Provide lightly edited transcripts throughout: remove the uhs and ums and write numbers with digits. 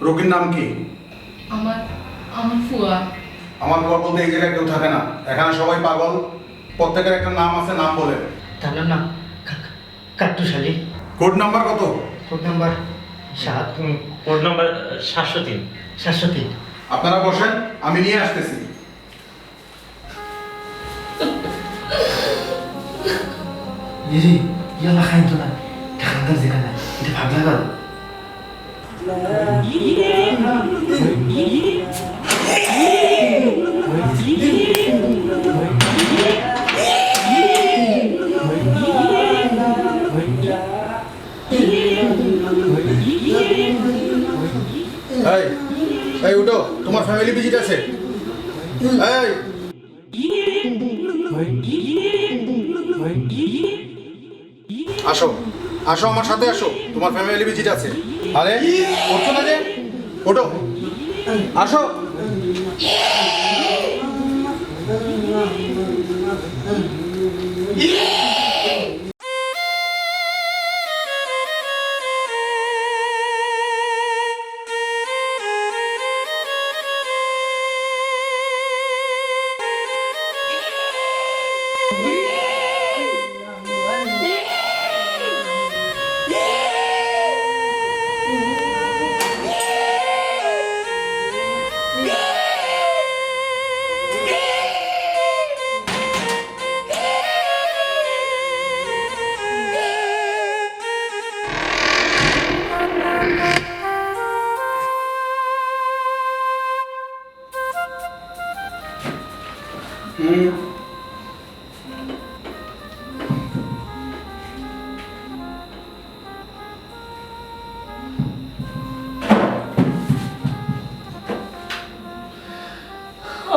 রোগীর নাম কি? আমার আমার ফুয়া। আমার ফুয়া বলতে এই জায়গায় কেউ থাকে না, এখানে সবাই পাগল। প্রত্যেকের একটা নাম আছে, নাম বলে। তার নাম কাট্টুশ আলী। কোড নাম্বার কত? Code number 7। Code number 703। 703। আপনারা বসেন, আমি নিয়ে আসতেছি। দিদি ইয়ালা খাইন তো না, ঠান্ডার জায়গা না, এটা ভাবলা গেল। এই উঠো, তোমার ফ্যামিলি ভিজিট আছে। এই আসো আসো, আমার সাথে আসো, তোমার ফ্যামিলি ভিজিট আছে। আরে করছো না যে, ওঠো আসো।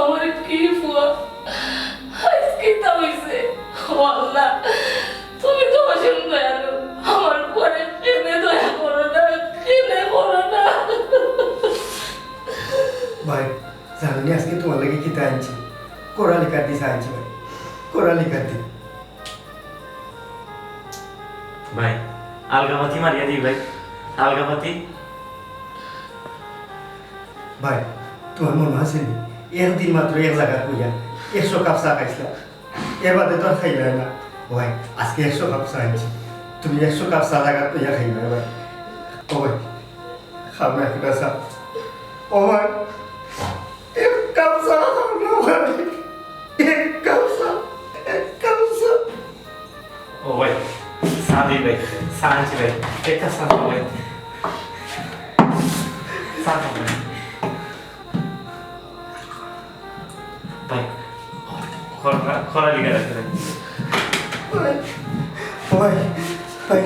আমার কি ফুয়া, আজকে তা হইছে। আল্লাহ, তুমি তো অসীম দয়ালু, আমার পরে কেনে দয়া করো না, কেনে করো না। ভাই জানি আজকে তোমার লাগে কিতা আনছি, কোরালি কাটি আনছি ভাই, কোরালি কাটি। ভাই আলগামাতি মারিয়া দিই ভাই, আলগামাতি। ভাই তোমার মনে আছে নি, একদিন মাত্র এক জায়গা কইয়া 100 কাপ চা খাইছিলাম, এর বাদে তো আর খাইলাই না। ভাই আজকে 100 কাপ চা আনছি, তুমি 100 কাপ চা জায়গা কইয়া খাইবে ভাই। ও ভাই খাও না একটা চা। ও ভাই এক কাপ চা খাও না ভাই, এক কাপ চা, এক কাপ চা। ও ভাই চা দিই ভাই, চা আনছি ভাই, একটা চা দাও ভাই, চা দাও ভাই। ভাই খরা লিখে রাখতে ভাই। ভাই ভাই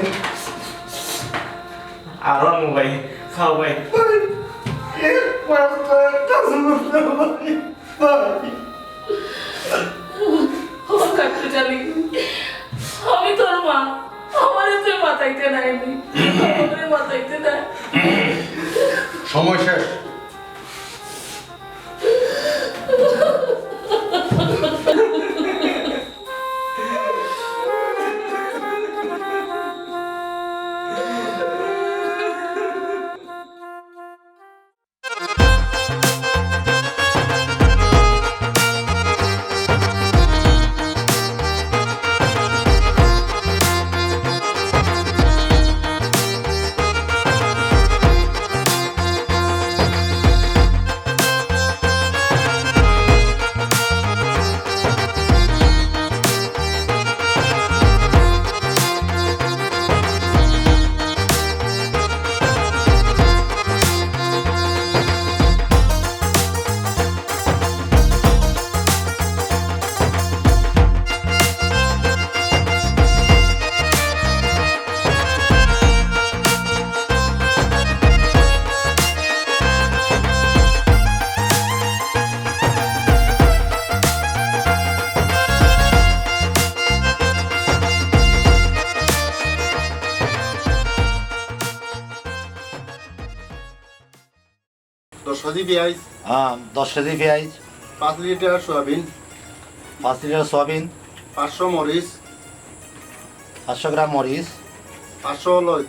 আরো আনবো ভাই, খাও ভাই। এক কাপ চা, একটা চা ভাই, ভাই। আমার কাটতে জানি, আমি তোর মা, আমারে তুই মাথাইতে নাইনি, আমারে মাথাইতে না। সময় শেষ। কেজি পেঁয়াজ, হ্যাঁ 10 কেজি পেঁয়াজ, 5 লিটার সয়াবিন, 5 লিটার সয়াবিন, 500 মরিচ, 500 গ্রাম মরিচ, 500 হলুদ,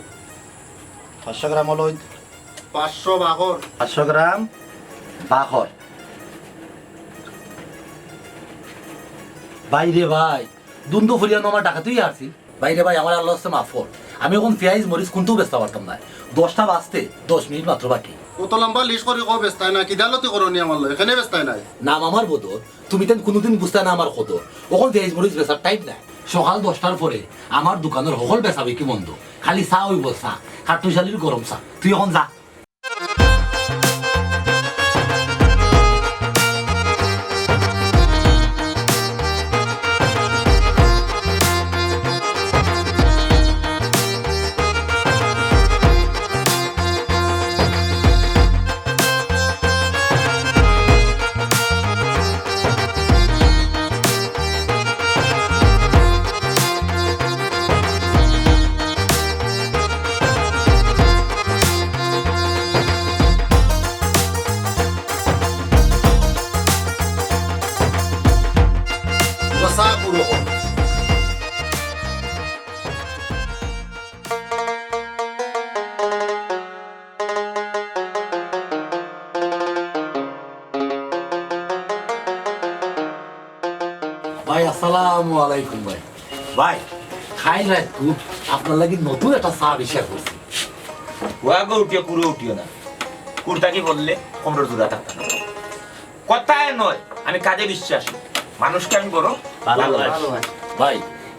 500 গ্রাম হলুদ, 500 বাকর 500 গ্রাম বাখর। বাইরে ভাই দুন্দু ফুরিয়া আমার টাকা তুই আসছি বাইরে ভাই আমার আল্লাহ হচ্ছে মাফ কর। আমি এখন পেঁয়াজ মরিচ কোনটাও বেচতে পারতাম না। 10টা বাজতে 10 মিনিট মাত্র বাকি। কত লম্বা লিস্ট করে কো বেস্তায় না কিদালতি করনি আমার লয় এখানে বেস্তায় নাই নাম আমার বদর, তুমি তেন কোনোদিন বুঝতে না আমার কত। ওখন পেঁয়াজ মরিচ বেচার টাইম নাই। সকাল 10টার পরে আমার দোকানের সকল বেচাবে কি বন্ধ, খালি চা হইব চা, কাটুশ শালির গরম চা। তুই এখন যা। বসা পুরো ভাই আসসালামু আলাইকুম ভাই। ভাই খাই রাত খুব আপনার লাগি নতুন একটা চা আবিষ্কার করছি। ওয়াগো উঠিও পুরো উঠিও না, কুর্তা কি বললে কোমরের জোড়া থাকতে না। কথায় নয়, আমি কাজে বিশ্বাসী, মানুষকে আমি বড় ভালোবাসি। ভাই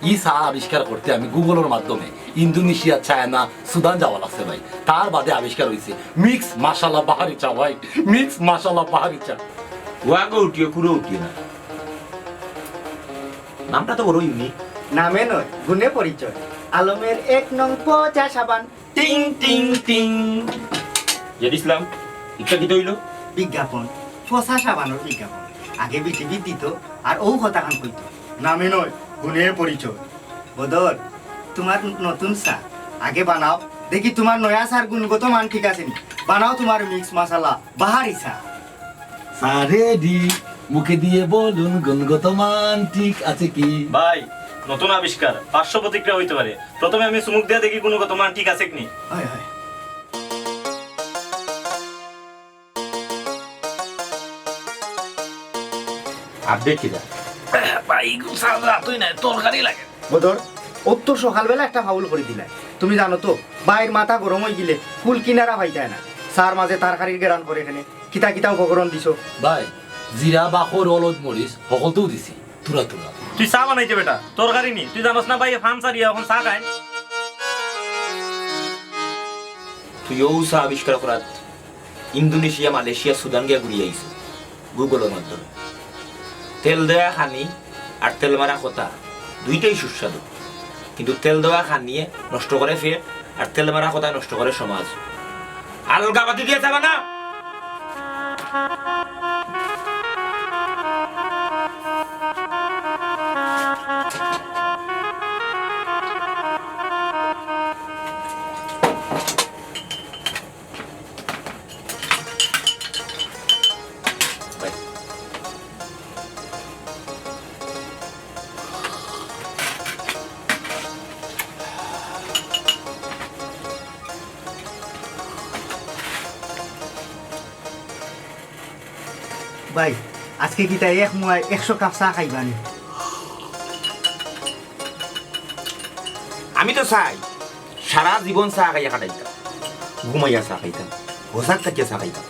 ই চা আবিষ্কার করতে আমি গুগলের মাধ্যমে ইন্দোনেশিয়া, চায়না, সুদান যাওয়া লাগছে ভাই। তার বাদে আবিষ্কার হয়েছে মিক্স মাশাআল্লাহ বাহারি চা ভাই, মিক্স মাশাআল্লাহ বাহারি চা। ওয়াগো উঠিও পুরো উঠিও না, নামটা তো বড় ইউনিক। নামে নয় গুণে পরিচয়। আলমের 1 নং পচা সাবান। টিং টিং টিং জেড ইসলাম ইচ্ছা কি হইল? বিজ্ঞাপন পচা সাবানের বিজ্ঞাপন। আগে বিটিভি দিত আর ও কথা খান কইত। নামে নয় গুণে পরিচয়। বদর তোমার নতুন চা আগে বানাও, দেখি তোমার নয়া চার গুণগত মান ঠিক আছে নি। বানাও তোমার মিক্স মশলা বাহারি চা। চা রেডি, মুখে দিয়ে বলুন গুণগত মান ঠিক আছে কি। ভাই নতুন আবিষ্কার 500 প্রতিক্রিয়া হইতে পারে। প্রথমে আমি সুমুক দিয়ে দেখি গুণগত মান ঠিক আছে কি। হয় হয়। আপডেট কি দা ভাই সাদা তুই না তরকারি লাগে। বদর অত সকালবেলা একটা ফাউল করে দিলা। তুমি জানো তো বাইর মাথা গরম হয়ে গেলে ফুল কিনারা পাই যায় না। সার মাঝে তরকারির গেরান করে এখানে কিতা কিতা উপকরণ দিছো। ভাই জিরা বাখর হলুদ মরিচ সকলতেও দিছি তুরা তুরা। তুই চা বানাইছে বেটা, তরকারি নি। তুই জানোস না ভাই ফান সারিয়া এখন চা খায়। তুই ও চা আবিষ্কার করাত ইন্দোনেশিয়া, মালয়েশিয়া, সুদান গিয়া ঘুরিয়ে আইস গুগলের মাধ্যমে। তেল দেওয়া খানি আর তেল মারা কথা দুইটাই সুস্বাদু, কিন্তু তেল দেওয়া খানিয়ে নষ্ট করে ফের, আর তেল মারা কথা নষ্ট করে সমাজ। আলগা বাতি দিয়ে যাবা না। ভাই আজকে কিতা 100 কাপ চা খাইবানি। আমি তো চাই সারা জীবন চা খাইয়া কাটাইতাম, ঘুমাইয়া চা খাইতাম, হোসাক থাকিয়া চা খাইতাম।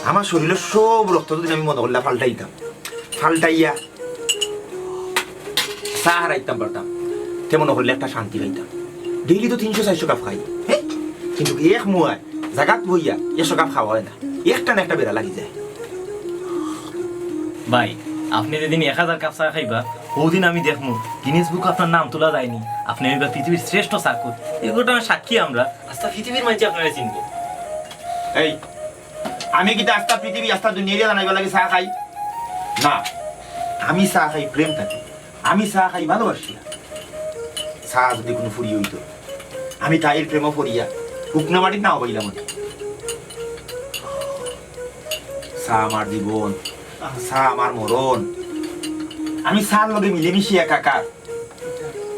আমার শরীরের সব রক্ত যদি আমি মনে করলে ফাল্টাইয়া চা হারাইতাম পারতাম, তে মনে করলে একটা শান্তি পাইতাম। ডেইলি তো 300-400 কাপ খাই, হ্যাঁ, কিন্তু এক মুয়ায় জাগাত বইয়া 100 কাপ খাওয়া হয় না। একটা না একটা বেড়া লাগি যায়। ভাই আপনি যেদিন 1000 কাপ চা খাইবা ওদিন আমি দেখমু গিনেস বুক আপনার নাম তোলা যায়নি। আপনি এবার পৃথিবীর শ্রেষ্ঠ চাকুর, এগুলো সাক্ষী আমরা। আস্তা পৃথিবীর মানুষ আপনারা চিনবো। এই আমি কি আস্তা পৃথিবী আস্তা দুনিয়া জানাইবা লাগে চা খাই না? আমি চা খাই প্রেম থাকি, আমি চা খাই ভালোবাসি। চা যদি কোনো ফুরি হইতো আমি তাইর প্রেম ফরিয়া শুকনো মাটির নাও পাইলাম। চা আমার জীবন, চা আমার মরণ। আমি চার লগে মিলেমিশি একাকার।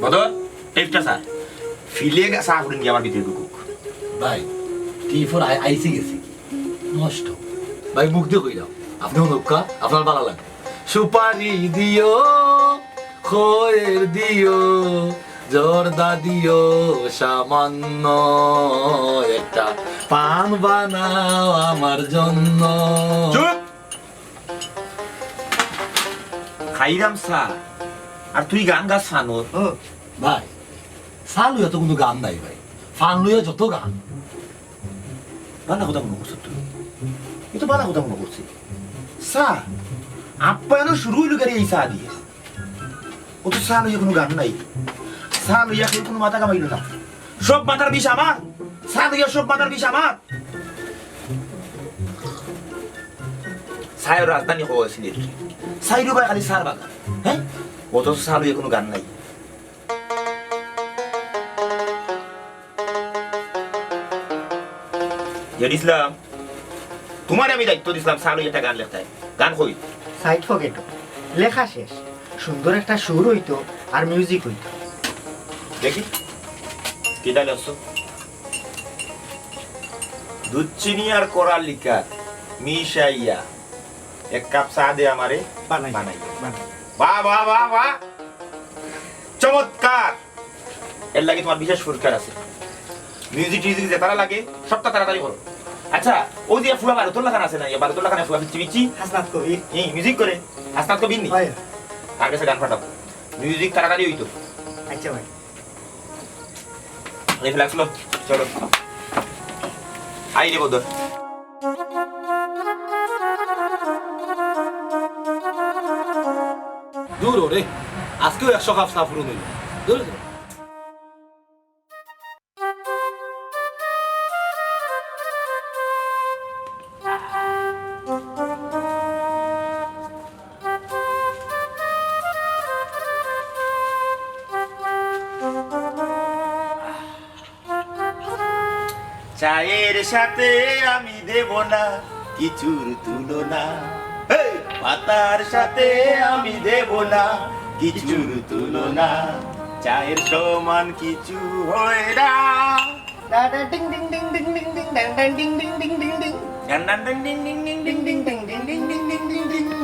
বদর টেপটা চা ফিলে চা ফুরিন গিয়ে আমার ভিতরে ঢুকুক। ভাই টি4 আইসি গেছি নষ্ট ভাই মুখ দিয়ে কইলাম আপনি নৌকা আপনার ভালো লাগে সুপারি দিও খয়ের দিও জর্দা দিও সামান্য একটা পান বানাও আমার জন্য চুপ খাইরাম সা আর তুই গান গাছ ফানোর ভাই সাল লইয়া তো কোনো গান নাই ভাই ফান লইয়া যত গান বানা কথা মনে করছো তুই এ তো বানা কথা মনে করছি সা আপ্যায়ন শুরু হইল গাড়ি এই সা দিয়ে ও তো সা লইয়া কোনো গান নাই সা লইয়া কেউ কোনো মাথা কামাইল না সব মাথার বিষ আমার সা লইয়া সব মাথার বিষ আমার সায়ের রাজধানী হওয়া সিলেট সাইরু ভাই খালি সার বাগান হ্যাঁ অথচ সা লইয়া কোনো গান নাই ইসলাম তোমার আমি দায়িত্ব দিছিলাম সালু একটা গান লেখতে গান কই সাইড ফকেট লেখা শেষ সুন্দর একটা সুর হইতো আর মিউজিক হইতো দেখি কেটা লেখছো দুধ চিনি আর করার লিকা মিশাইয়া এক কাপ চা দে আমারে বানাই বাহ বাহ বাহ বাহ চমৎকার এর লাগে তোমার বিশেষ পুরস্কার আছে মিউজিক টিউজিক যে তারা লাগে সবটা তাড়াতাড়ি করো আচ্ছা ওই যে ফুলা বারুতুল্লাহ খান আছে না বারুতুল্লাহ খানের ফুলা পিচ্ছি হাসনাত কবি এই মিউজিক করে হাসনাত কবি নি হয় তার কাছে গান ফাটাবো মিউজিক তাড়াতাড়ি হইতো আচ্ছা ভাই এই ফ্ল্যাক্স লো চলো আই রে বদর দূর রে আজকেও 100 কাপ চা পুরো হইল দূর চায়ের সাথে আমি দেব না কিছুর তুলনা পাতার সাথে আমি দেব না কিছুর তুলনা চায়ের সমান কিছু হয় না ডিং ডিং ডিং ডিং ডিং ডিং ডিং ডিং ডিং ডিং ডিং ডিং ডান ডান ডান ডিং ডিং ডিং ডিং ডিং ডিং ডিং ডিং ডিং ডিং ডিং ডিং ডিং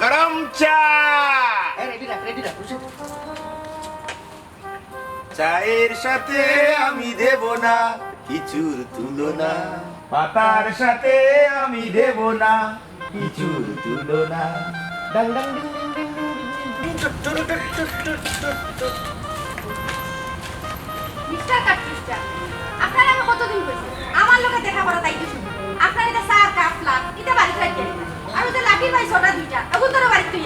গরম চা রেডি রাখ চায়ের সাথে আমি দেব না কিছুর তুলনা পাতার সাথে আমি দেব না কিছুর তুলনা ডাং ডাং ডিং ডিং ডিং মিস্টার কাটুসটা আপনারা আমি কতদিন কইছি আমার লোকে দেখা করা তাই কিছু আপনারা এটা সার কাফলা এটা বাড়ি রাখি আর ওই যে লাঠির ভাই ছোটা দুইটা এখন তোর বাড়ি তুই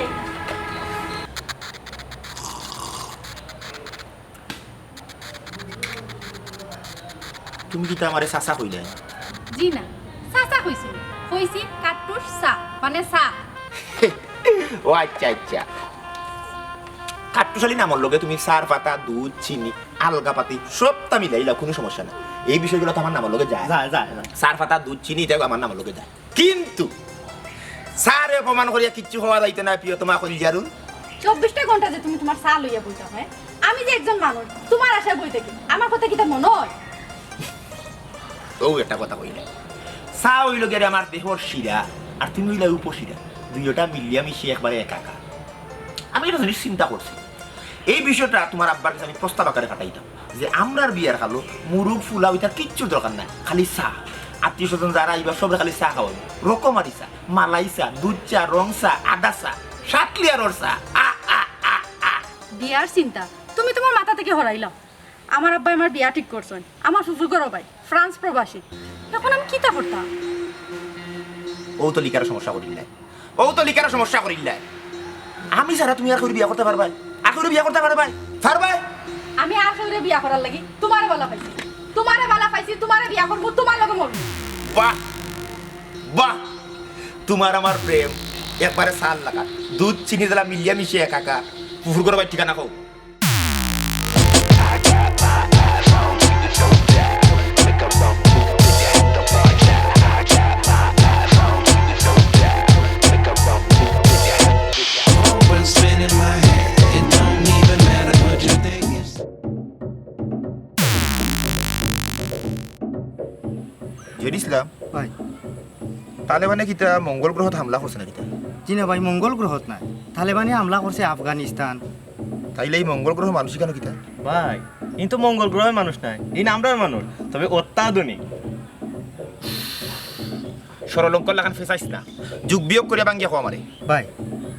তুমি কি আমারে চাচা কইলে জি না সাসা কইছি কইছি কাটুস সা মানে সা ও আচ্ছা আচ্ছা কাট্টুশালী নামর লগে তুমি সার পাতা দুধ চিনি আলগা পাতি সবটা মিলাইলা কোনো সমস্যা না এই বিষয়গুলো তো আমার নামের লগে যায় সার পাতা দুধ চিনি এটাও আমার নামের লগে যায় কিন্তু সারে অপমান করিয়া কিচ্ছু হওয়া যাইতে না প্রিয় তোমার কইল জারুন 24টা ঘন্টা যে তুমি তোমার সা লইয়া বইতা হয় আমি যে একজন মানুষ তোমার আশা বইতে কি আমার কথা কি তার মনে হয় ও একটা কথা কইলে সা হইল গেলে আমার দেহর শিরা আর তুমি হইলে উপশিরা দুইটা মিলিয়া মিশিয়ে একবারে একাকা আমি এটা জিনিস চিন্তা করছি এই বিষয়টা তোমার আব্বার কাছে আমি প্রস্তাব আকারে পাঠাইতাম যে আমরার বিয়ার খালো মুরুগ ফুলা ওইটার কিচ্ছু দরকার নাই খালি চা আত্মীয় স্বজন যারা এইবার সবাই খালি চা খাওয়াবো রকমারি চা মালাই চা দুধ চা রং চা আদা চা 7 লিয়ারের চা বিয়ার চিন্তা তুমি তোমার মাথা থেকে হরাইলাম আমার আব্বাই আমার বিয়া ঠিক করছেন আমার শ্বশুর ঘর ভাই ফ্রান্স প্রবাসী এখন আমি কিতা করতাম ও তো লিকার সমস্যা করিল্লাই সমস্যা করিল্লাই আমি ছাড়া তুমি আর করে বিয়া করতে পারবাই আর করে বিয়া করতে পারবাই আমি আর সঙ্গে বিয়া করার লাগি তোমারে বলা পাইছি তোমারে বিয়া করবো তোমার লগে মরবো বাহ বাহ তোমার আমার প্রেম একবারে সাল লাগা দুধ চিনি দিলা মিলিয়া মিশিয়ে কাকা পুকুর করবার ঠিকানা কও শুনছিলাম ভাই তালেবানে কিতা মঙ্গল গ্রহত হামলা করছে না কিতা জি না ভাই মঙ্গল গ্রহত নাই তালেবানি হামলা করছে আফগানিস্তান। তাইলে এই মঙ্গল গ্রহ মানুষ কেন কিতা ভাই ইন তো মঙ্গল গ্রহের মানুষ নাই, ইন আমরার মানুষ, তবে অত্যাধুনিক। সরলঙ্কর লাগান ফেসাইস না, যুগ বিয়োগ করে বাঙ্গিয়া খাওয়া মারে। ভাই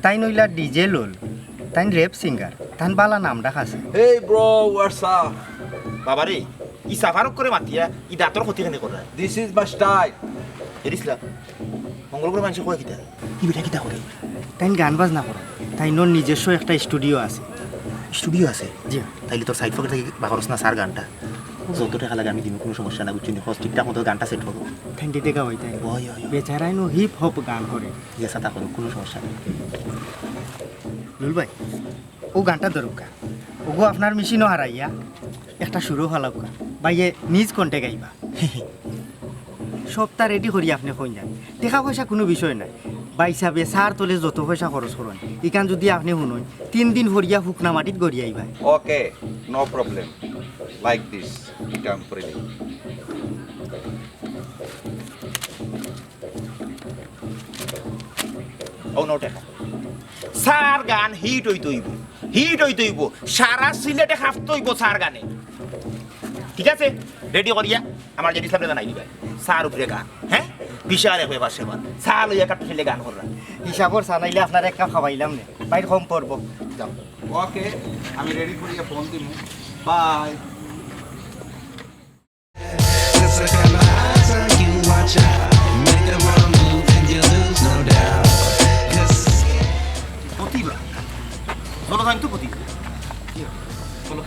তাই নইলা ডিজে লোল তাই রেপ সিঙ্গার তান বালা নাম রাখাছে। Hey bro, what's up? বাবারে ই সাফারক করে মাতিয়া ই দাঁতর ক্ষতি কেন করে This is my style. এরিসলা মঙ্গল গ্রহ মানুষ কয় কিতা ই বিটা কিতা করে তাই গান বাজনা করে তাই নোর নিজস্ব একটা স্টুডিও আছে। স্টুডিও আছে জি তাইলে তোর সাইড পকেট থেকে বাকরস না সার গানটা যত টাকা লাগে আমি দিব, কোনো সমস্যা না, বুঝছি খরচ ঠিকঠাক মতো গানটা সেট করবো। থ্যাংক ইউ দেখা হইতাই ওই ওই বেচারাই নো হিপ হপ গান করে। ইয়েসা তা করো, কোনো সমস্যা নেই। লুল ভাই ও গানটা দরকার ওগো আপনার মেশিনও হারাইয়া একটা সুরও হালাউকা ভাইয়ে নিজ কণ্ঠে গাইবা। সবটা রেডি করি আপনি কই যান, টাকা পয়সা কোনো বিষয় নাই। বা হিসাবে সার তোলে যত পয়সা খরচ করেন ইকান যদি আপনি শুনুন 3 দিন ভরিয়া শুকনা মাটিত গড়িয়াইবা। Okay, no problem. Like this. Come for it. ও নো টাকা সার গান হিট হইতইব, হিট হইতইব, সারা সিলেটে খাফতইব সার গানে। ঠিক আছে রেডি করিয়া আমার যেটি সামনে জানাই দিবা সার উপরে গান। হ্যাঁ বিশাল এক ব্যাপার সেবার সার লইয়া কাটতে ফেলে গান কররা হিসাবর সানাইলে আপনার এক কাপ খাওয়াইলাম নে বাইর কম পড়বো। যাও। Okay, I'm ready for your phone. Bye. প্রতিভা চলো জানি তো প্রতিভা চলো।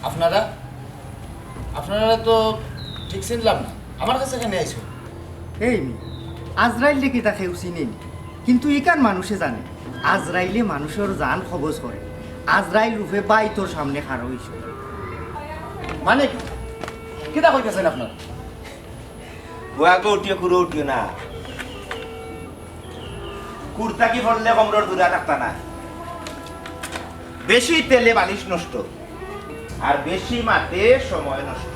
আপনারা আপনারা তো ঠিক চিনলাম না, আমার কাছে কেন আইছো? এই মি আজরাইলে কি তা কেউ চিনেনি, কিন্তু ইকান মানুষে জানে আজরাইলে মানুষের জান খবজ করে। আজরাইল রূপে বাই তোর সামনে খাড়া হইছে। মানে কিটা কইতেছেন আপনারা? গোয়াকে উঠিয়ে কুড়ো উঠিও না, কুর্তা কি পড়লে কমরর দূরে থাকতা না। বেশি তেলে বালিশ নষ্ট আর বেশি মাতে সময় নষ্ট।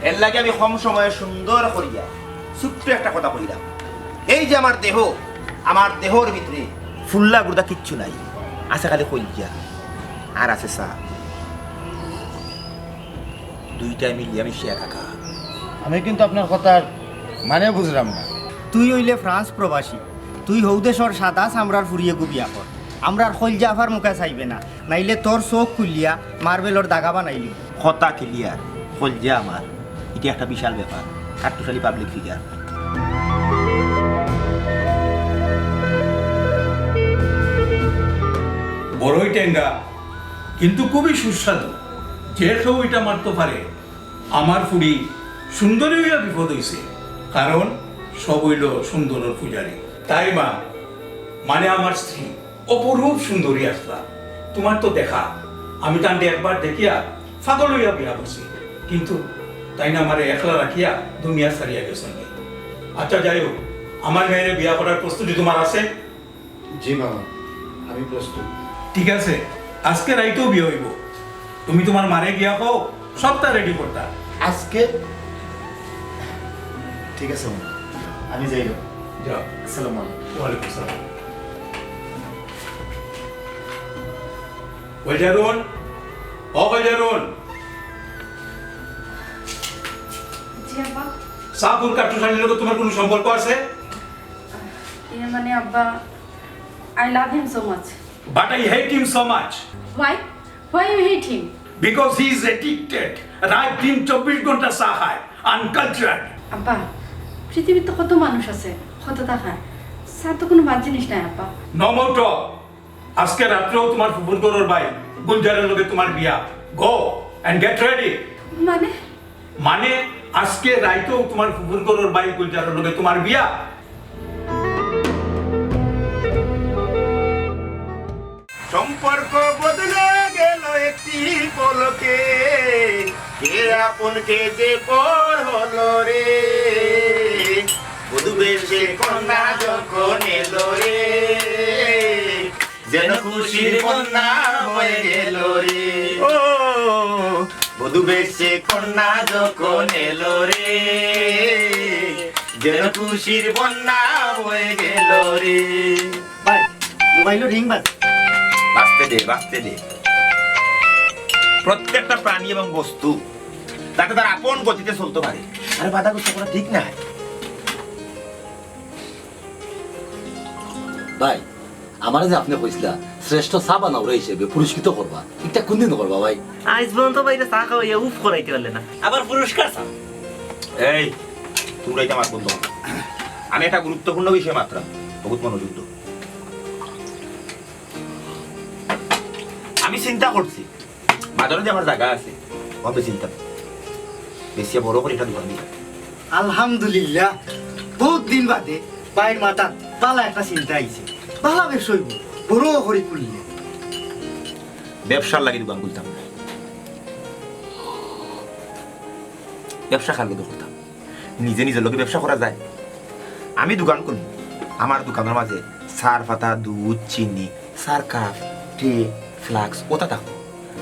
এর লাগে আমি কম সময়ে সুন্দর করিয়া ছোট্ট একটা কথা কইলাম। এই যে আমার দেহ, আমার দেহর ভিতরে ফুল্লা গুর্দা কিচ্ছু নাই, আছে খালি কইয়া আর আছে চা। দুইটা মিলিয়ে আমি শেয়া কাকা। আমি কিন্তু আপনার কথার মানে বুঝলাম না। তুই হইলে ফ্রান্স প্রবাসী, তুই হৌদেশর সাদা চামড়ার ফুরিয়ে গুবিয়া কর। আমরার খলজা আফার মুখে চাইবে না, নাইলে তোর চোখ খুলিয়া মার্বেলর দাগা বানাইলি। কথা ক্লিয়ার, খলজা আমার, এটা একটা বিশাল ব্যাপার। কাট্টুশালী পাবলিক ফিগার। বড়ই টেঙ্গা কিন্তু খুবই সুস্বাদু, যে কেউ এটা মারতে পারে। আমার ফুড়ি সুন্দরী হইয়া বিপদ হইছে, কারণ সব হইল সুন্দরের পূজারি। তাই মা মানে আমার স্ত্রী অপরূপ সুন্দরী আসলা। তোমার তো দেখা, আমি তান্ডে একবার দেখিয়া ফাগল হইয়া বিয়া করছি, কিন্তু তাই না আমারে একলা রাখিয়া দুনিয়া ছাড়িয়া গেছেন। আচ্ছা যাই হোক, আমার মেয়ের বিয়া করার প্রস্তুতি তোমার আছে? জি বাবা, আমি প্রস্তুত। ঠিক আছে, আজকে রাইতেও বিয়ে হইব। তুমি তোমার মারে গিয়া কও সবটা রেডি করতা। আজকে ঠিক আছে বাবা, আমি যাই। যাও। আসসালামু আলাইকুম। ওয়ালাইকুম আসসালাম। কইজারুন, ও কইজারুন, জি আব্বা। সাপুর কাট্টুশালীর লোক তোমার কোনো সম্পর্ক আছে? মানে আব্বা, I love him so much. But I hate him so much Why? Why you hate him? because he is addicted. রাত দিন 24 ঘন্টা চা খায়, uncultured. আব্বা, পৃথিবীতে তো কত মানুষ আছে, কত টাকা, স্যার তো কোনো বাদ জিনিস নাই আব্বা। No more talk. আজকে রাত্রেও তোমার ফুফুর গরুর ভাই গুলজারের লগে তোমার বিয়া। Go and get ready. মানে মানে আজকে রাইতেও তোমার ফুফুর গরুর ভাই গুলজারের লগে তোমার বিয়া। সম্পর্ক বদলে গেল একটি পলকে, কে আপন কে যে পর হলো রে বধু বেশে কন্যা যখন এলো রে যেন খুশির বন্যা হয়ে গেল রে ও বধু বেশে কন্যা যখন এলো রে যেন খুশির বন্যা হয়ে গেল রে ভাই মোবাইলের রিং বাজ বাঁচতে দে প্রত্যেকটা প্রাণী এবং বস্তু তাকে তার আপন গতিতে চলতে পারে আরে বাধাগ্রস্ত করা ঠিক না ভাই আমার যে আপনি কইছিলা শ্রেষ্ঠ চা বানাওরা হিসেবে পুরস্কৃত করবা এটা কোনদিন করবা ভাই আজ পর্যন্ত বাইরে চা খাওয়াইয়া উফ করাইতে পারলে না আবার পুরস্কার চা এই তোমরা এটা আমার বন্ধু আমি একটা গুরুত্বপূর্ণ বিষয় মাত্র বহুত মনোযোগ দাও। আমি চিন্তা করছি বাজারে যে আমার জায়গা আছে অত চিন্তা বেশি বড় করে এটা দোকান দিই আলহামদুলিল্লাহ বহুত দিন বাদে বাইর মাথা পালা একটা চিন্তা আইছে ভালো ব্যবসা হইব বড় করে খুললে ব্যবসার লাগে দোকান খুলতাম ব্যবসা খার লোক করতাম নিজে নিজের লোকে ব্যবসা করা যায় আমি দোকান করব আমার দোকানের মাঝে সার পাতা দুধ চিনি সার কাপ ট্রে ফ্লাক্স ওটা থাকবো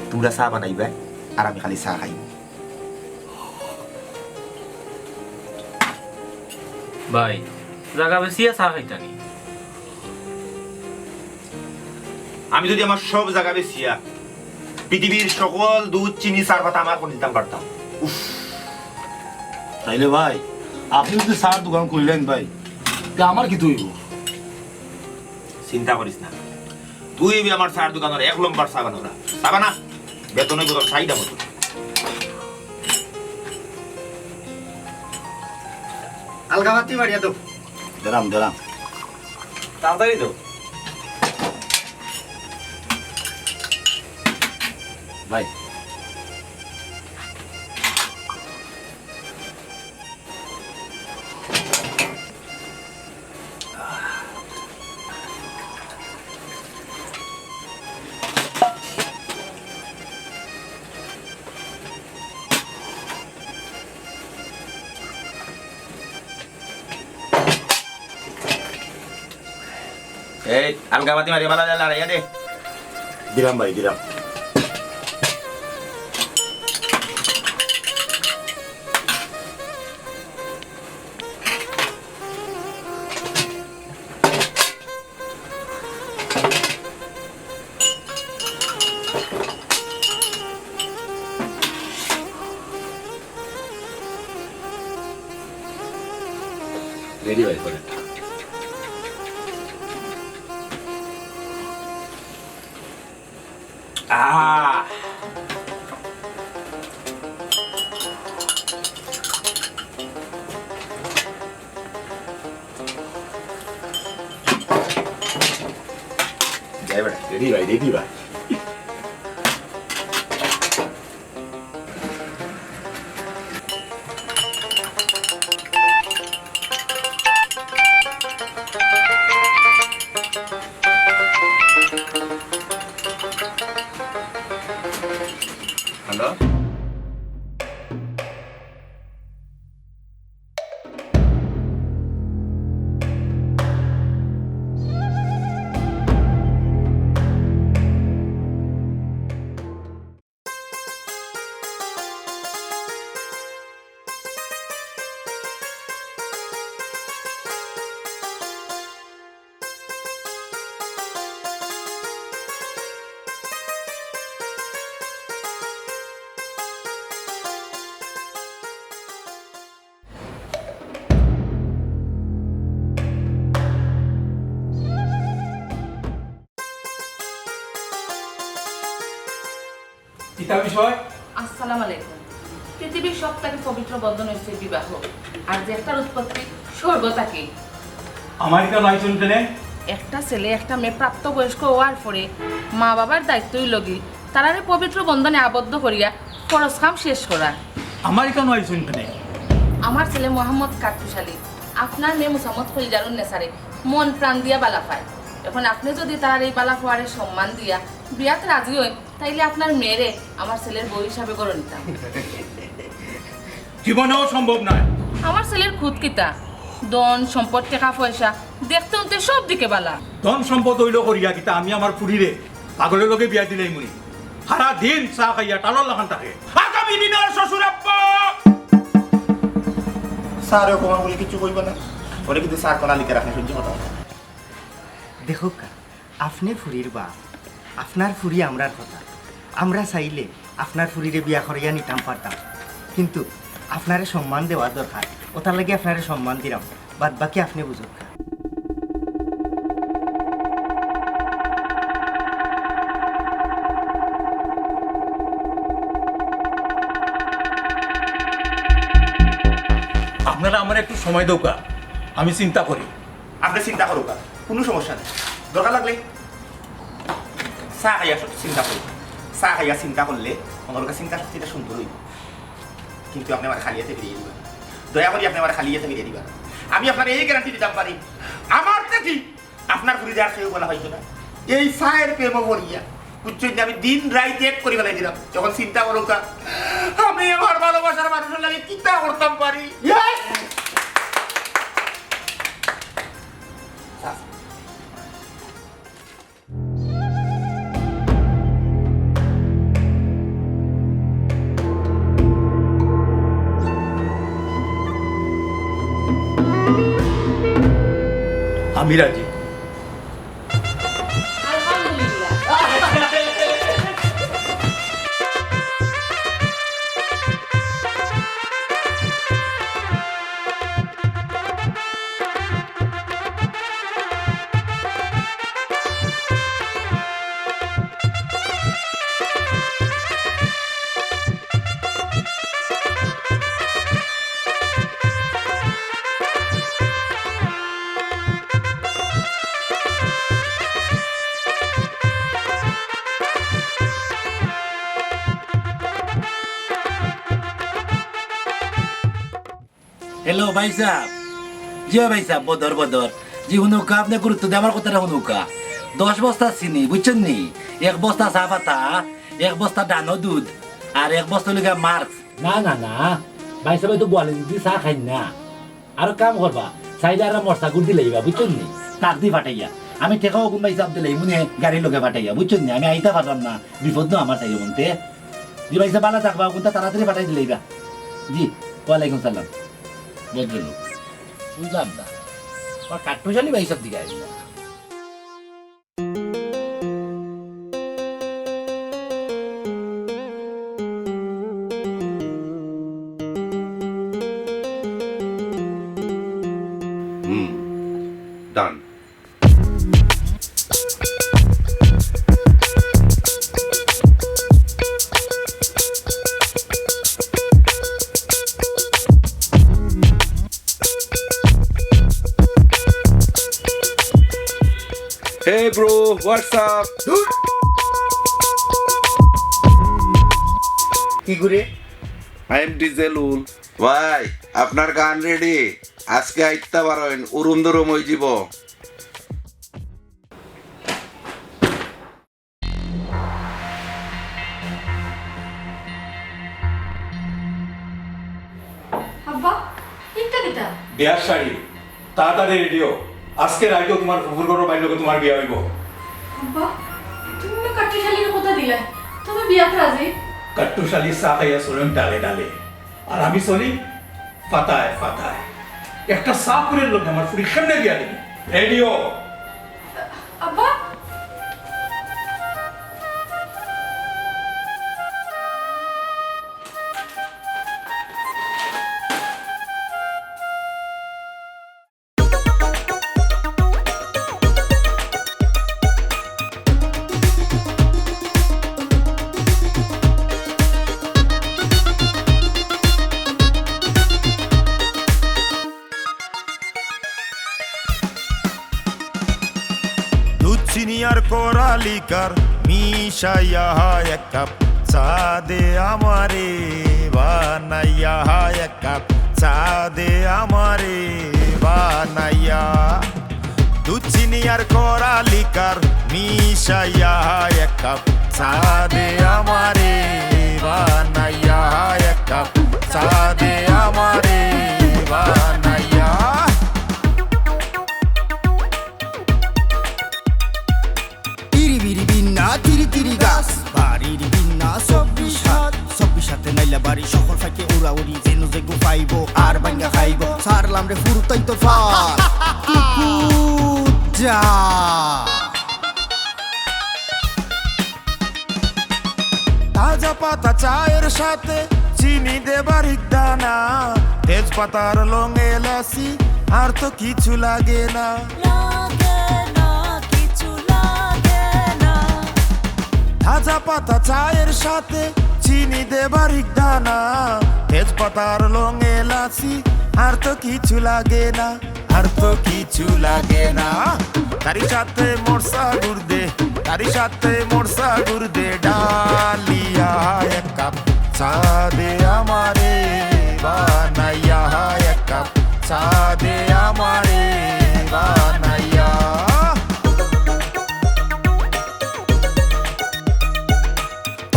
তোমরা চা বানাইবা আর আমি খালি চা খাইব ভাই জায়গা বেশি চা খাইতানি আমি যদি আমার সব জায়গা বেশিয়া পৃথিবীর সকল দুধ চিনি সার পাতা আমার করে দিতাম পারতাম উফ তাইলে ভাই আপনি যদি চার দোকান করলেন ভাই তা আমার কি তৈব চিন্তা করিস না তুই আমার চার দোকানের 1 নম্বর চা বানাওরা চা বানা বেতন হইব তোর চাহিদা মতো আলগাবাতি মারিয়া দাও দেরাম তাড়াতাড়ি তো ভাই এই আলগাবাতি মারি বালা লড়াইয়া দে দিলাম ভাই দিলাম রেডি ভাই করে রেডি ভাই হ্যালো কিতা বিষয় আসসালামু আলাইকুম। পৃথিবীর সবথেকে পবিত্র বন্ধন হচ্ছে বিবাহ, আর যে একটার উৎপত্তি স্বর্গতাকে। আমেরিকা লাইসেন কেনে একটা ছেলে একটা মেয়ে প্রাপ্তবয়স্ক হওয়ার পরে মা বাবার দায়িত্বই লগি তারারে পবিত্র বন্ধনে আবদ্ধ করিয়া ফরজ কাম শেষ করা। আমেরিকান লাইসেন কেনে আমার ছেলে মোহাম্মদ কাট্টুশ আলী আপনার মেয়ে মুসাম্মদ খলিজারুন নেসারে মন প্রাণ দিয়া বালা পায়। এখন আপনি যদি তার এই বালা পাওয়ারে সম্মান দিয়া বিয়াতে রাজি হন তাইলে আপনার মেয়েরে আমার ছেলের বউ হিসাবে করে নিতাম। জীবনেও সম্ভব নয়। আমার ছেলের খুদ কিতা দন সম্পদ টাকা পয়সা দেখতে উনতে সব দিকে বালা। ধন সম্পদ হইল করিয়া কিতা আমি আমার ফুরিরে পাগলের লগে বিয়া দিলাই মুনি সারা দিন চা খাইয়া টালর লাখান থাকে। আগামী দিনের শ্বশুর আব্বা স্যার কমান বলে কিছু কইব না, ওরে কিন্তু স্যার কোনা লিখে রাখেন সহ্য কথা। দেখো আপনি ফুরির বাপ, আপনার ফুরি আমরার কথা। আমরা চাইলে আপনার ফুরিরে বিয়া করিয়া নিতাম পারতাম, কিন্তু আপনারে সম্মান দেওয়া দরকার। ওটার লাগে আপনারে সম্মান দিলাম, বাদ বাকি আপনি বুঝুক। আপনারা আমার একটু সময় দৌকা, আমি চিন্তা করি। আপনি চিন্তা করুক, কোনো সমস্যা নেই। দরকার লাগলে চা খাইয়া চিন্তা করুন। চা খাইয়া চিন্তা করলে আমার কাছে চিন্তা শক্তিটা সুন্দর হইব। কিন্তু আপনি আমার খালিয়াতে বেরিয়ে দিবেন, দয়া করি আপনি আমার খালিয়াতে বেরিয়ে দিবেন। আমি আপনার এই গ্যারান্টি দিতে পারি, আমার থেকে আপনার ঘুরে দেওয়ার কেউ বলা হয়তো না। এই চায়ের প্রেম বলিয়া বুঝছেন, আমি দিন রাইত এক করে বেলাই দিলাম। যখন চিন্তা করুক আমি আমার ভালোবাসার মানুষের লাগে চিন্তা করতাম পারি। আমি রাজি। হ্যালো ভাই সাহেব, জি ভাই সাহেব, বদর বদর জি হুনুকা আপনি গুরুত্ব দিয়ে আমার কথাটা হুনুকা। 10 বস্তা চিনি বুঝছেন নি, 1 বস্তা চা পাতা, 1 বস্তা ডানো দুধ আর 1 বস্তা লিগা মার্কস। না না না ভাই সাহেব তো বলে যদি চা খাই না, আর কাম করবা সাইডে আর মশলা গুড় দিলাইবা বুঝছেন নি, কাক দি ফাটাইয়া আমি টেকাও কোন ভাই সাহেব দিলাই মুনে গাড়ি লোকে ফাটাইয়া বুঝছেন নি, আমি আইতা পারলাম না, বিপদ না আমার চাইও মনতে। জি ভাই সাহেব ভালো থাকবা, কোনটা তাড়াতাড়ি ফাটাই দিলাইবা। জি ওয়ালাইকুম সালাম। ভদ্রলোক বুঝলাম না, আর কাঠপোশালি ভাই সব দিকে আসবে। ডান। Hey bro, what's up? কি করে I am Dieselul. ভাই আপনার গান রেডি, আজকে আইতে পারেন, উরুন্দরম হয়ে যাব। আব্বা এটা কিটা? বিয়ার শাড়ি তাড়াতাড়ি রেডিও, আজকে রাইতেও তোমার ফুফুর ঘর বাইর লোকে তোমার বিয়া হইব। আব্বা তুমি না কাট্টুশালীর কথা দিলে, তুমি বিয়াতে রাজি? কাট্টুশালি চা খাইয়া চলেন ডালে ডালে, আর আমি চলি ফাতায় ফাতায়। একটা চা করে লোক আমার ফুরি কেমনে বিয়া দিবি? রেডিও। আব্বা সিনিয়র কোরালিকার মিশাইয়া এক কাপ চা দে আমারে, বানাইয়া এক কাপ চা দে আমারে বানাইয়া। দুধ চিনি আর করালিকার মিশাইয়া এক কাপ চা দে আমারে বানাইয়া এক কাপ চা দে আমারে বানাইয়া তিরি বিরি বিন্না তিরি তিরি গাছ বাড়ির বিন্না 24 হাতে নাইলা বাড়ি সকল ফাঁকে উড়া উড়ি যেন যে গুফাইব আর বাঙ্গা খাইব সারলাম রে ফুরতাই তো ফার যা তাজা পাতা চায়ের সাথে চিনি দেবার দানা তেজপাতার লং এলাচি আর তো কিছু লাগে না তাজা পাতা চায়ের সাথে চিনি দেবার দানা তেজপাতার লং এলাচি আর তো কিছু লাগে না আর তো কিছু লাগে না তারি সাথে মোরসা গুর্দে তারি সাথে মোরসা গুর্দে ডালিয়া এক কাপ চা দে আমারে বানাইয়া এক কাপ চা দে আমারে বানাইয়া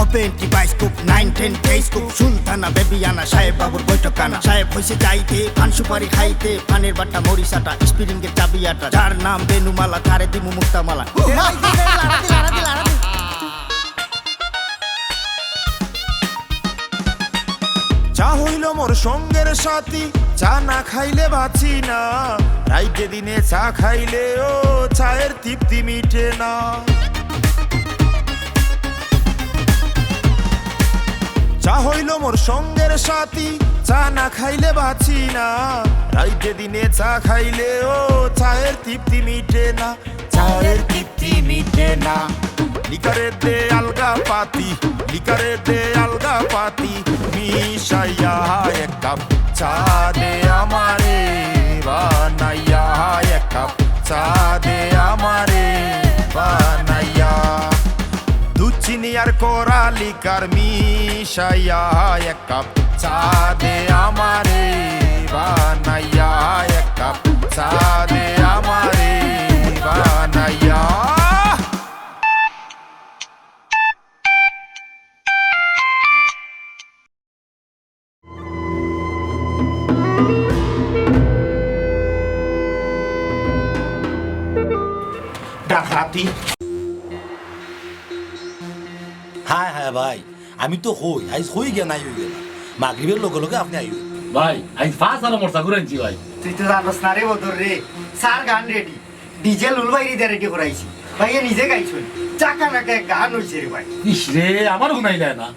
ওপেন কি বাইস্কোপ 9-10 টেলিস্কোপ সুলতানা বেবিয়ানা সাহেব বাবুর বৈঠকানা সাহেব হইছে যাইতে পান সুপারি খাইতে পানের বাটা মরিচাটা স্পিরিং এর চাবিয়াটা যার নাম বেনুমালা তারে দিমু মুক্তামালা চা হইল মোর সঙ্গের সাথী চা না খাইলে বাঁচি না রাইতে দিনে চা খাইলে ও চায়ের তৃপ্তি মিটে না চা হইল মোর সঙ্গের সাথী চা না খাইলে বাঁচি না রাইতে দিনে চা খাইলে ও চায়ের তৃপ্তি মিটে না চায়ের তৃপ্তি মিটে না লিকারে দে আলগা পাতি লিকারে দে আলগা পাতি মিশাইয়া এক কাপ চা দে আমারে বানাইয়া এক কাপ চা দে আমারে বানাইয়া দুধ চিনি আর করালিকার মিশাইয়া এক কাপ চা দে আমারে বানাইয়া এক কাপ চা দে আমারে বানাইয়া ডাকাতি হায় হায় ভাই আমি তো হই আজ হই গিয়া নাই হই গেল মাগরিবের লগে লগে আপনি আইও ভাই আজ ফাঁস আর মোরসা করে আনছি ভাই তুই তো জানোস না রে বদর রে সার গান রেডি ডিজে লুলবাইরি দে রেডি করাইছি ভাই এ নিজে গাইছুন চাকা নাকে গান হইছে রে ভাই ইস রে আমার শুনাই যায় না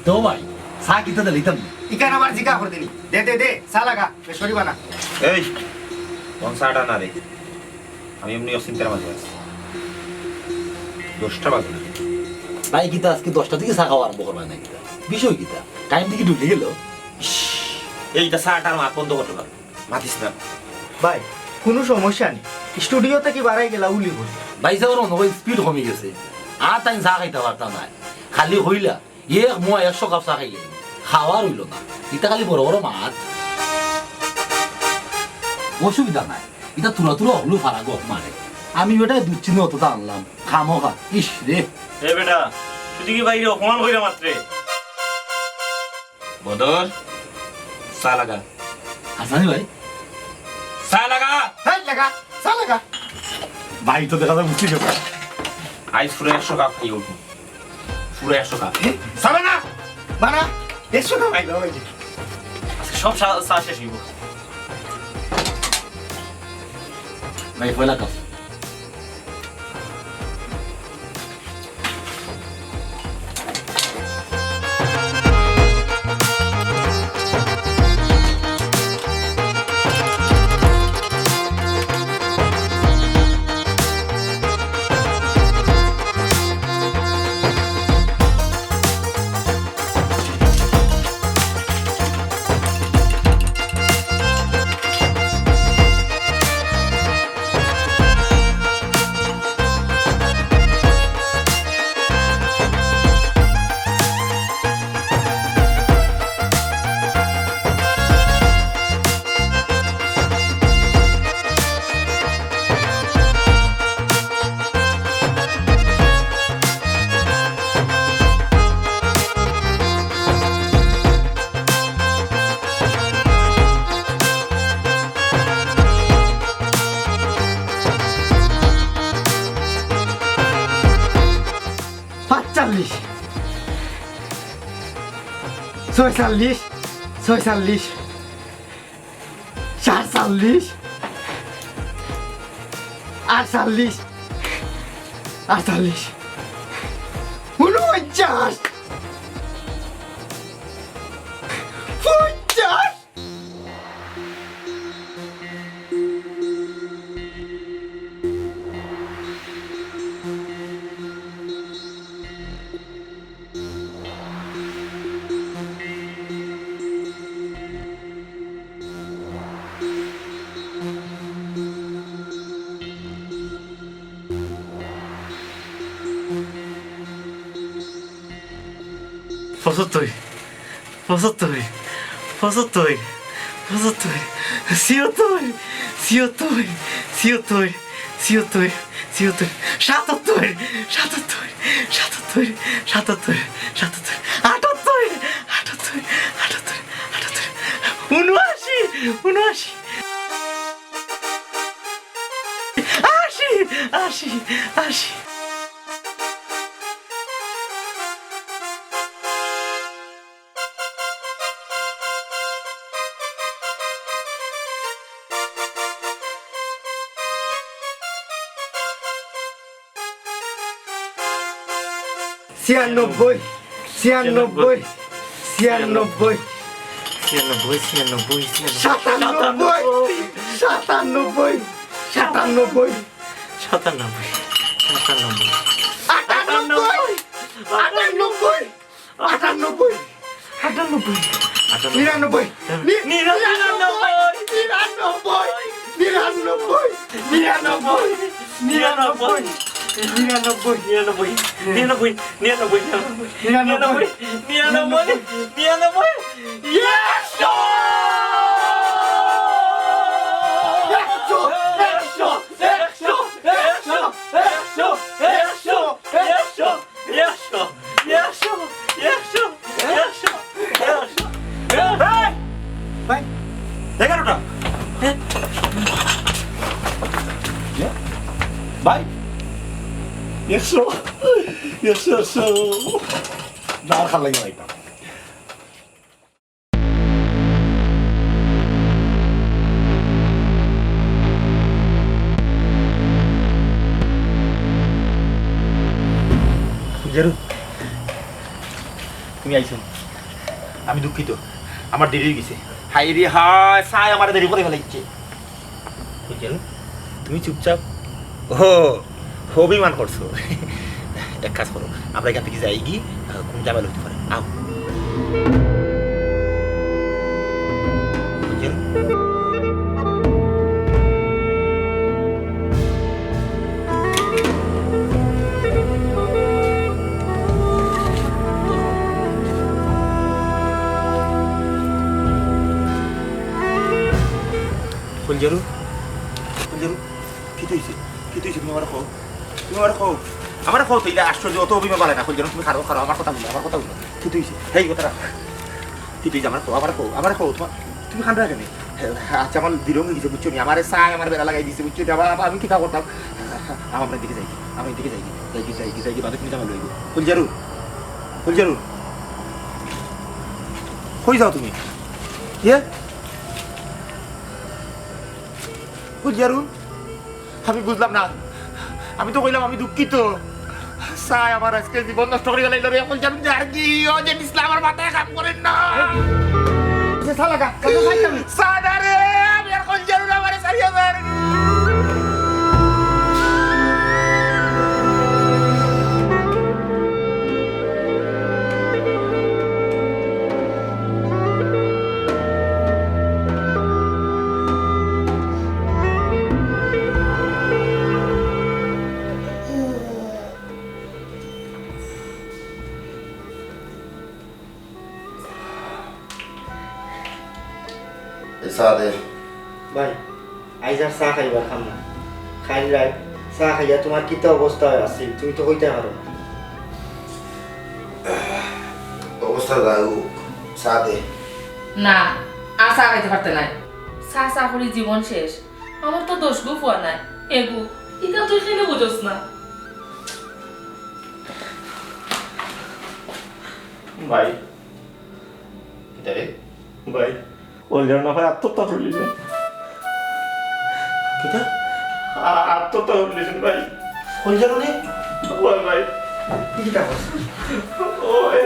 তো ভাই চা কিতা দিতাম ইকান আবার জিকা করে দিনি দে দে দে চা লাগা সরি বানা এই কোন সাটা না রে আমি এমনি অচিন্তার মাঝে আছি 10টা বাজে ভাই কিতা আজকে 10টা থেকে চা খাওয়া আরম্ভ করবা না কিতা বিষয় কিতা টাইম থেকে ঢুকে গেল এইটা সাটার মাত বন্ধ করতে পার মাতিস না ভাই কোনো সমস্যা নেই স্টুডিওতে কি বাড়াই গেলা উলি বল ভাই যাওয়ার অন্য স্পিড কমে গেছে আর তাই চা খাইতে পারতাম না খালি হইলা এক মোয়া 100 কাপ চা খাইলে খাওয়ার হইল না এটা খালি বড় বড় মাছ অসুবিধা নাই এটা তুলা তুলা হলো ফারা গপ মানে আমি বেটা দুধ চিনি অতটা আনলাম খামো খা ইস রে এ বেটা তুই কি বাইরে অপমান কইরা মাত্রে বদর চা লাগা হাসানি ভাই চা লাগা হ্যাঁ লাগা চা লাগা ভাই তো দেখা যায় বুঝলি আজ পুরো 100 কাপ খাই উঠবো পুরো 100 কাপ সাবে না বানা এসো না ভাই ভাই সব চা শেষ হইব ভাই পয়লা কাপ ছয়চল্লিশ 46 47 48 48 49 50 Позотой, позотой, позотой, позотой, сиотой, сиотой, сиотой, сиотой, сиотой, шатотой, шатотой, шатотой, шатотой, шатотой, আটাত্তর, আটাত্তর, আটাত্তর, আটাত্তর, 79, 79, 80, 80, 80. ছিয়ানব্বই 96 96 96, 96, 97 97 97 97, ভাই 100 না আর খাল লাগে ভাইটা জারু তুমি আইছো আমি দুঃখিত আমার দেরি হয়ে গেছে হাই রে হায় সাই আমার দেরি করে ফেলাইছে জারু তুমি চুপচাপ অভিমান করছো এক কাজ করো আমরা এখান থেকে যাই কি কোন জামাইল হতে পারে আও ফুলজারু ফুলজারু কি তুইছে তুমি আমার খাও আমার খাও তো এটা আশ্চর্য অত অভিমান বলে না ফুলজারু তুমি খারো আমার কথা বলো কি তুইছে এই কথাটা কি তুই আমার খাও তুমি খান রাখে আচ্ছা আমার দিরং গেছে বুঝছো নি আমার চাই আমার বেলা লাগাই দিছে বুঝছো আমি কি খাওয়া করতাম আমার দিকে যাই আমি দিকে যাই বাদে তুমি জামা লইব ফুলজারু কই যাও তুমি ফুলজারু আমি বুঝলাম না আমি তো কইলাম আমি দুঃখিত সাই আমার আজকে জীবন নষ্ট করে গেল রে ফুলজারু জাগি ও যে ইসলাম আমার মাথায় কাম করেন না সালাগা সাদারে আমি আর ফুলজারু আমারে সারিয়া দেন সাদে ভাই আইজার চা খাইবা খাম না খাই রাই চা খাইয়া তোমার কিতা অবস্থা আছে তুমি তো হইতে পারো অবস্থা যাই সাদে না আর চা খাইতে পারতে নাই চা করে জীবন শেষ আমার তো দোষ গু ফুয়া নাই এগু এটা তুই কেন বুঝোস না ভাই কিতা রে ভাই ওলজার না ভাই আত্মহত্যা করলিছেন কিতা আত্মহত্যা করলিছেন ভাই হল জানো নে ওই ভাই কিটা বস ওই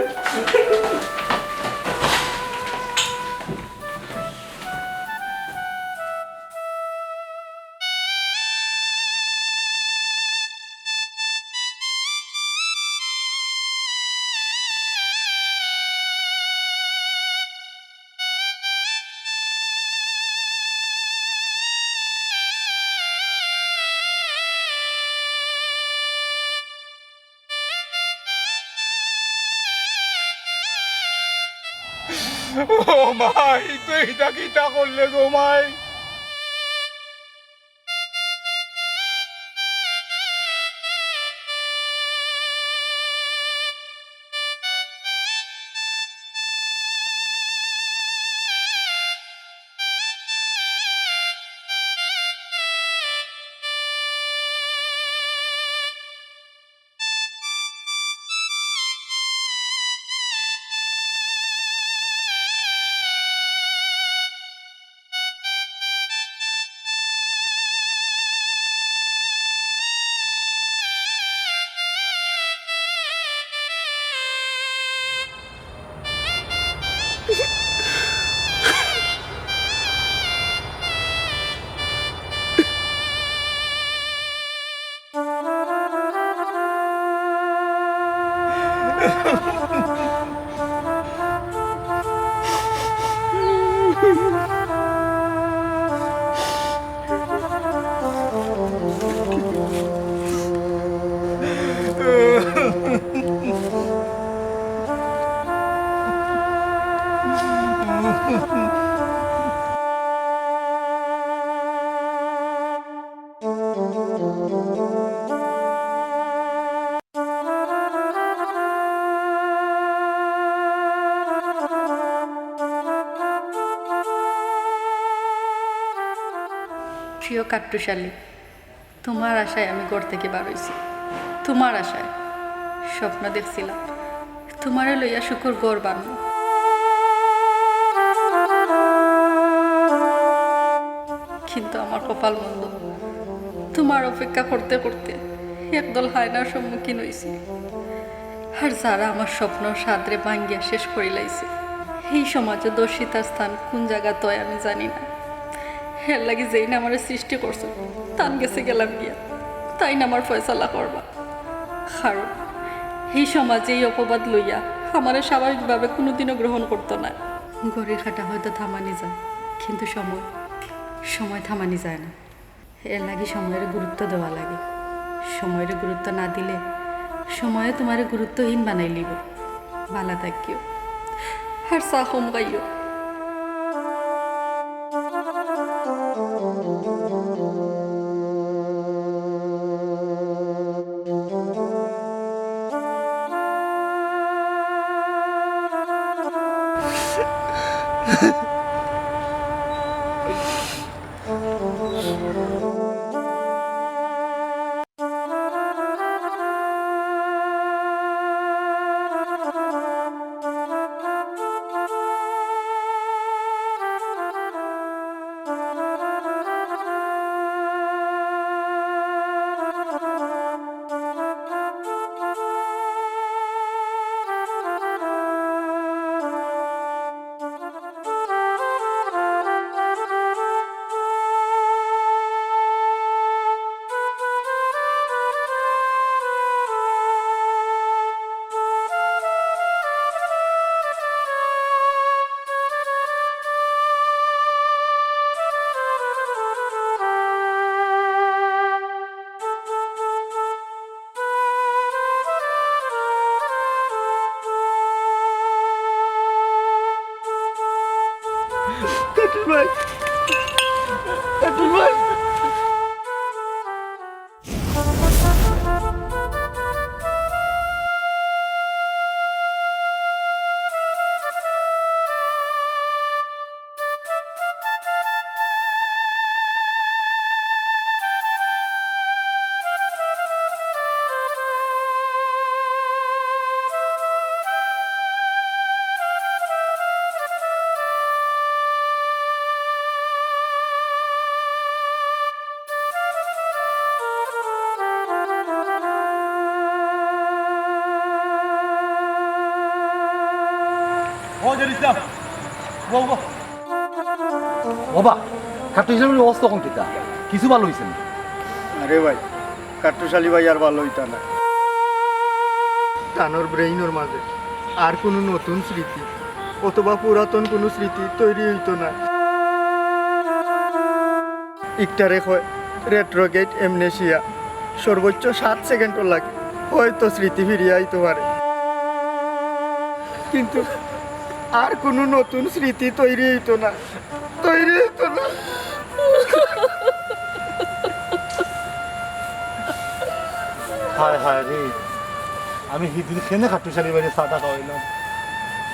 ও ভাই তুই এটা কিটা করলে গো মাই প্রিয় কাট্টুশালী, তোমার আশায় আমি ঘর থেকে বার হইছি। তোমার আশায় স্বপ্ন দেখছিলাম তোমারে লইয়া শুকুর গড় বানব। কিন্তু আমার কপাল মন্দ, তোমার অপেক্ষা করতে করতে একদল হায়নার সম্মুখীন হয়েছি। আর যারা আমার স্বপ্ন সাদরে ভাঙ্গিয়া শেষ করিলাইছে, এই সমাজে দর্শিতার স্থান কোন জায়গা তয় আমি জানি না। এর লাগে যেই না আমার সৃষ্টি করছো তান গেছে গেলাম গিয়া, তাই না আমার ফয়সালা করবা। কারণ এই সমাজে এই অপবাদ লইয়া আমার স্বাভাবিকভাবে কোনোদিনও গ্রহণ করতো না। গড়ির কাটা হয়তো থামানি যায়, কিন্তু সময় থামানি যায় না। এর লাগে সময়ের গুরুত্ব দেওয়া লাগে। সময়ের গুরুত্ব না দিলে সময়ে তোমার গুরুত্বহীন বানাই লিব। ভালো থাকিও আর চা কম গাইও। বাবা কাটুশ আলীর অবস্থা কোন কিতা কিছু ভালো হয়েছে না আরে ভাই কাট্টুশ আলী ভাই আর ভালো হইতা না তানোর ব্রেইনের মাঝে আর কোনো নতুন স্মৃতি অথবা পুরাতন কোনো স্মৃতি তৈরি হইতো না একটারে হয় রেট্রোগেট এমনেশিয়া সর্বোচ্চ 7 সেকেন্ডও লাগে হয়তো স্মৃতি ফিরিয়ে আইতে পারে কিন্তু আর কোনো নতুন স্মৃতি তৈরি হইতো না হায় হায় রে আমি সেদিন খেনে কাটুশ আলী বাইরে চাটা খাওয়াইলাম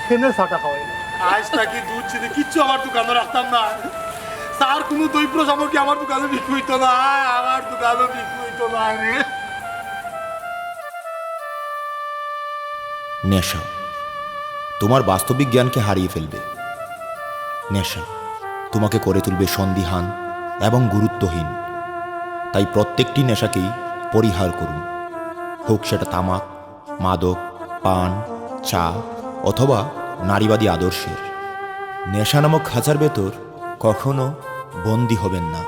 খেনে চাটা খাওয়াইলাম আজ নাকি দুধ চিনি কিচ্ছু আমার দোকানে রাখতাম না তার কোনো দ্রব্য সামগ্রী আমার দোকানে বিক্রি হইতো না আমার দোকানে বিক্রি হইতো না রে নেশা তোমার বাস্তবিক জ্ঞানকে হারিয়ে ফেলবে নেশা তোমাকে করে তুলবে সন্দিহান এবং গুরুত্বহীন তাই প্রত্যেকটি নেশাকেই পরিহার করুন হোক সেটা তামাক মাদক পান চা অথবা নারীবাদী আদর্শের নেশা নামক খাঁচার ভেতর কখনো বন্দী হবেন না।